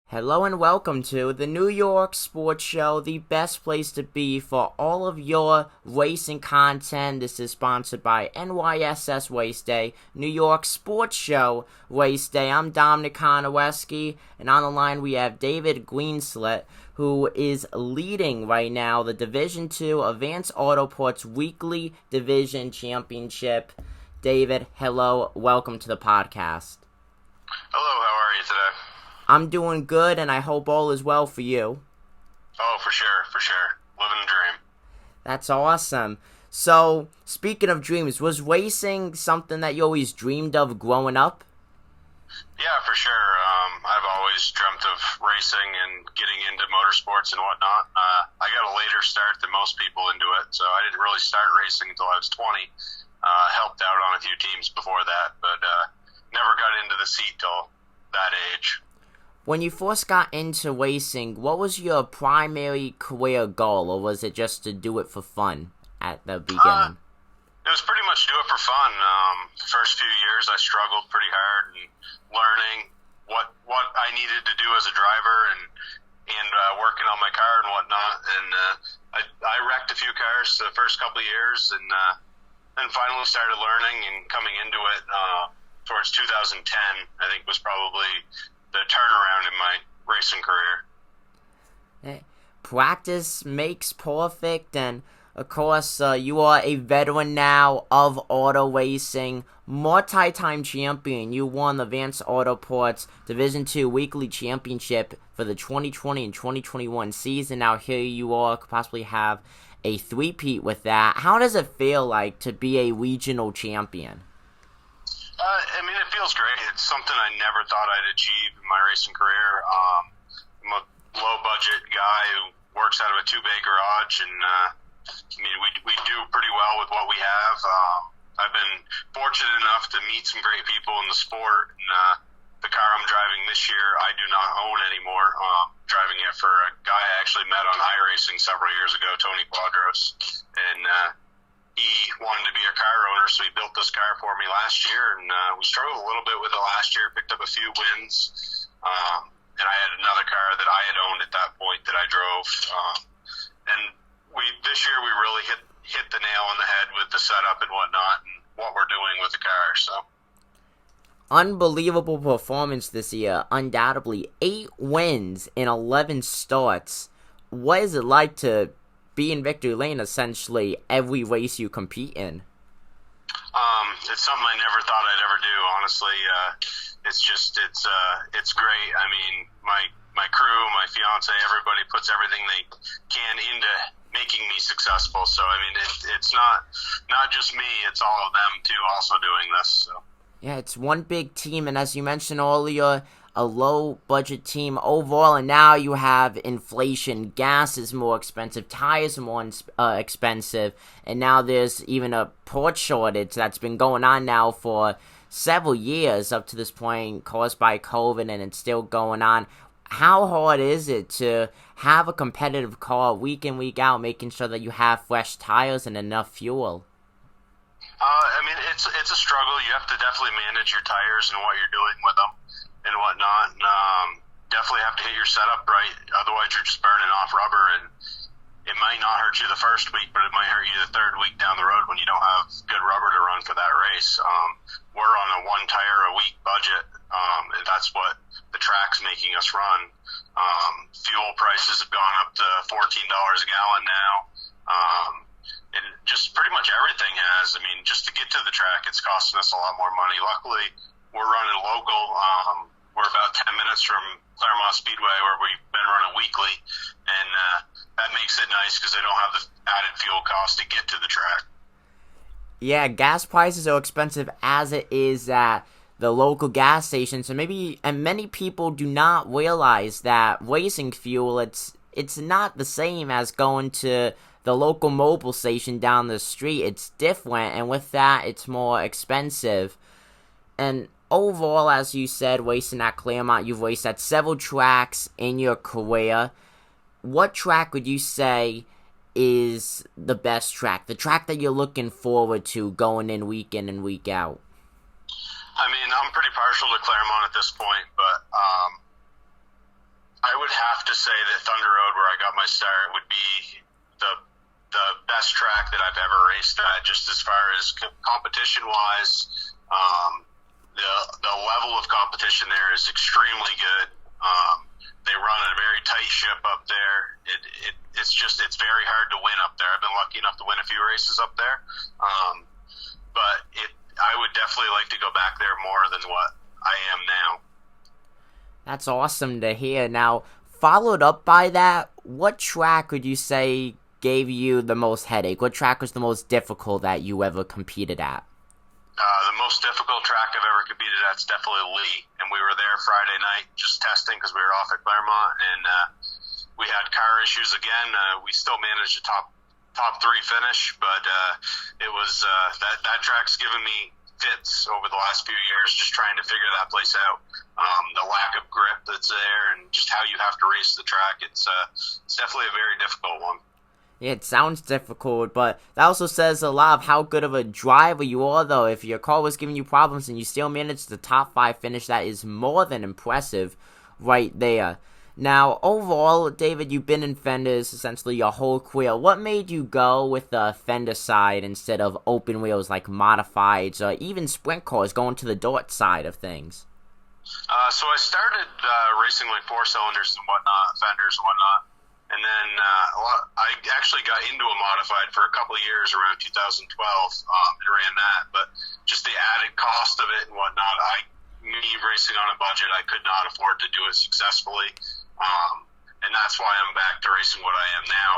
Hello and welcome to the New York Sports Show, the best place to be for all of your racing content. This is sponsored by NYSS Race Day, New York Sports Show Race Day. I'm Dominic Konowski, and on the line we have David Greenslit, who is leading right now the Division II Advanced Autoports Weekly Division Championship. David, hello, welcome to the podcast. Hello, how are you today? I'm doing good, and I hope all is well for you. Oh, for sure. Living the dream. That's awesome. So, speaking of dreams, was racing something that you always dreamed of growing up? Yeah, for sure. I've always dreamt of racing and getting into motorsports and whatnot. I got a later start than most people into it, so I didn't really start racing until I was 20. Helped out on a few teams before that, but never got into the seat till that age. When you first got into racing, what was your primary career goal, or was it just to do it for fun at the beginning? It was pretty much do it for fun. The first few years I struggled pretty hard and learning what I needed to do as a driver and working on my car and whatnot. And I wrecked a few cars the first couple of years and then finally started learning and coming into it towards 2010, I think was probably the turnaround in my racing career. Practice makes perfect, and of course you are a veteran now of auto racing, multi-time champion. You won the Advanced Autoports Division II Weekly Championship for the 2020 and 2021 season. Now here you are, possibly have a three-peat with that. How does it feel like to be a regional champion? It feels great. It's something I never thought I'd achieve in my racing career. I'm a low-budget guy who works out of a two-bay garage, and we do pretty well with what we have. I've been fortunate enough to meet some great people in the sport, and the car I'm driving this year I do not own anymore. Driving it for a guy I actually met on iRacing several years ago, Tony Quadros, and he wanted to be a car owner, so he built this car for me last year, and we struggled a little bit with it last year, picked up a few wins, and I had another car that I had owned at that point that I drove, and this year we really hit the nail on the head with the setup and whatnot, and what we're doing with the car, so. Unbelievable performance this year, undoubtedly. 8 wins in 11 starts. What is it like to be in victory lane essentially every race you compete in? It's something I never thought I'd ever do, honestly. It's great. I mean, my crew, my fiance, everybody puts everything they can into making me successful. So, it's not just me, it's all of them too also doing this. So. Yeah, it's one big team, and as you mentioned earlier, a low-budget team overall, and now you have inflation. Gas is more expensive, tires are more expensive, and now there's even a port shortage that's been going on now for several years up to this point, caused by COVID, and it's still going on. How hard is it to have a competitive car week in, week out, making sure that you have fresh tires and enough fuel? It's a struggle. You have to definitely manage your tires and what you're doing with them and whatnot. And, definitely have to hit your setup right. Otherwise, you're just burning off rubber, and it might not hurt you the first week, but it might hurt you the third week down the road when you don't have good rubber to run for that race. We're on a 1 tire a week budget, and that's what the track's making us run. Fuel prices have gone up to $14 a gallon now. And just pretty much everything has. Just to get to the track, it's costing us a lot more money. Luckily, we're running local. We're about 10 minutes from Claremont Speedway, where we've been running weekly, and that makes it nice because they don't have the added fuel cost to get to the track. Yeah, gas prices are expensive as it is at the local gas stations, and many people do not realize that racing fuel, it's not the same as going to the local mobile station down the street. It's different, and with that, it's more expensive. And overall, as you said, racing at Claremont, you've raced at several tracks in your career. What track would you say is the best track? The track that you're looking forward to going in and week out? I'm pretty partial to Claremont at this point, but say that Thunder Road, where I got my start, would be the best track that I've ever raced at, just as far as competition wise. The level of competition there is extremely good. They run a very tight ship up there. It's very hard to win up there. I've been lucky enough to win a few races up there. But I would definitely like to go back there more than what I am now. That's awesome to hear. Now, followed up by that, what track would you say gave you the most headache? What track was the most difficult that you ever competed at? The most difficult track I've ever competed at is definitely Lee, and we were there Friday night just testing because we were off at Claremont, and we had car issues again. We still managed a top three finish, but it was that track's given me fits over the last few years, just trying to figure that place out. The lack of grip that's there, and just how you have to race the track. It's definitely a very difficult one. Yeah, it sounds difficult, but that also says a lot of how good of a driver you are, though. If your car was giving you problems and you still managed the top 5 finish, that is more than impressive right there. Now, overall, David, you've been in fenders essentially your whole career. What made you go with the fender side instead of open wheels like modifieds or even sprint cars going to the dirt side of things? So I started racing like 4 cylinders and whatnot, fenders and whatnot. And then I actually got into a modified for a couple of years around 2012 and ran that. But just the added cost of it and whatnot, me racing on a budget, I could not afford to do it successfully. And that's why I'm back to racing what I am now,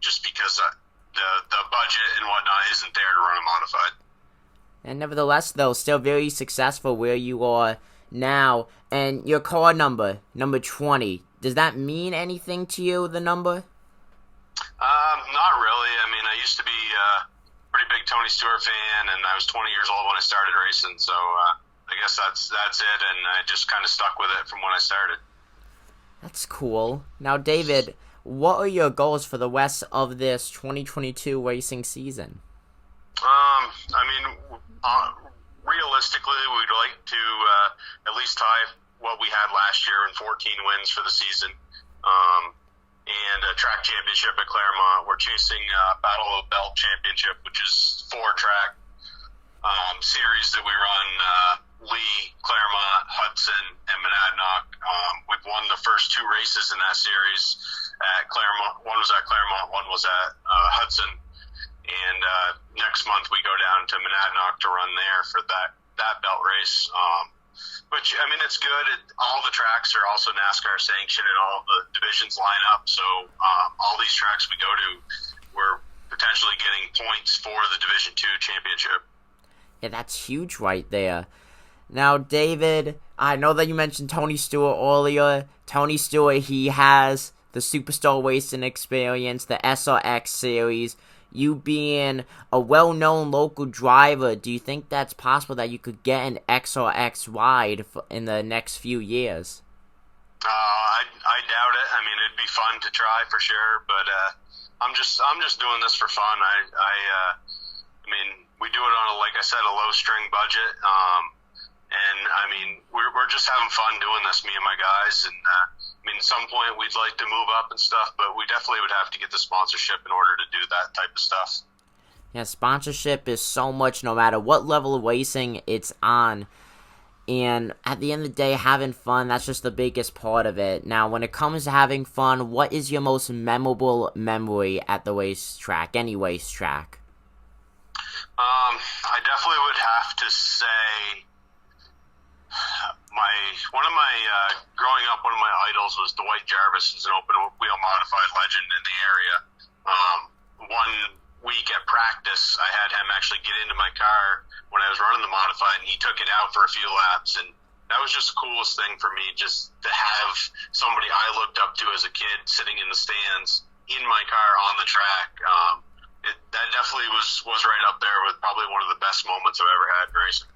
just because the budget and whatnot isn't there to run a modified. And nevertheless, though, still very successful where you are now. And your car number 20, does that mean anything to you, the number? Not really. I mean, I used to be a pretty big Tony Stewart fan, and I was 20 years old when I started racing, so I guess that's it, and I just kind of stuck with it from when I started. That's cool. Now, David, what are your goals for the rest of this 2022 racing season? I mean, realistically, we'd like to at least tie what we had last year in 14 wins for the season, and a track championship at Claremont. We're chasing Battle of the Belt Championship, which is 4-track series that we run Lee, Claremont, Hudson, and Monadnock. We've won the first 2 races in that series at Claremont. One was at Claremont, one was at Hudson. And next month we go down to Monadnock to run there for that belt race. Which, I mean, it's good. All the tracks are also NASCAR sanctioned and all the divisions line up. So all these tracks we go to, we're potentially getting points for the Division II championship. Yeah, that's huge right there. Now, David, I know that you mentioned Tony Stewart earlier. Tony Stewart, he has the Superstar Racing Experience, the SRX Series. You being a well-known local driver, do you think that's possible that you could get an XRX ride in the next few years? I doubt it. I mean, it'd be fun to try for sure, but I'm just doing this for fun. I mean, we do it on like I said, a low-string budget, and I mean, we're just having fun doing this, me and my guys, and I mean, at some point we'd like to move up and stuff, but we definitely would have to get the sponsorship in order to do that type of stuff. Yeah, sponsorship is so much no matter what level of racing it's on. And at the end of the day, having fun, that's just the biggest part of it. Now, when it comes to having fun, what is your most memorable memory at the racetrack, any racetrack? I definitely would have to say growing up, one of my idols was Dwight Jarvis, who's an open wheel modified legend in the area. One week at practice, I had him actually get into my car when I was running the modified, and he took it out for a few laps, and that was just the coolest thing for me, just to have somebody I looked up to as a kid sitting in the stands in my car on the track. That definitely was right up there with probably one of the best moments I've ever had in racing.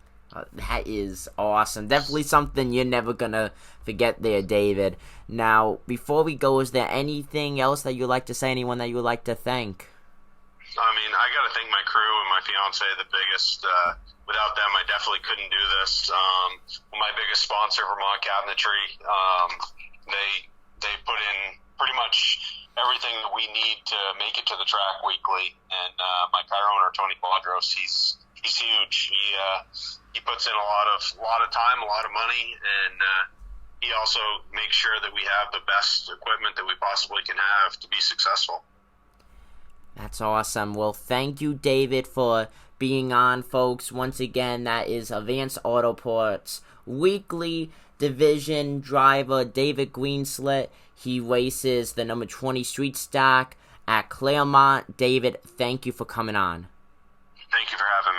That is awesome. Definitely something you're never gonna forget there, David. Now, before we go, is there anything else that you'd like to say, anyone that you would like to thank? I mean, I got to thank my crew and my fiance the biggest. Without them, I definitely couldn't do this. My biggest sponsor, Vermont Cabinetry, they put in pretty much everything that we need to make it to the track weekly. And my car owner, Tony Quadros, he's huge. He puts in a lot of time, a lot of money, and he also makes sure that we have the best equipment that we possibly can have to be successful. That's awesome. Well, thank you, David, for being on, folks. Once again, that is Advanced Autoport's weekly division driver, David Greenslit. He races the number 20 Street Stock at Claremont. David, thank you for coming on. Thank you for having me.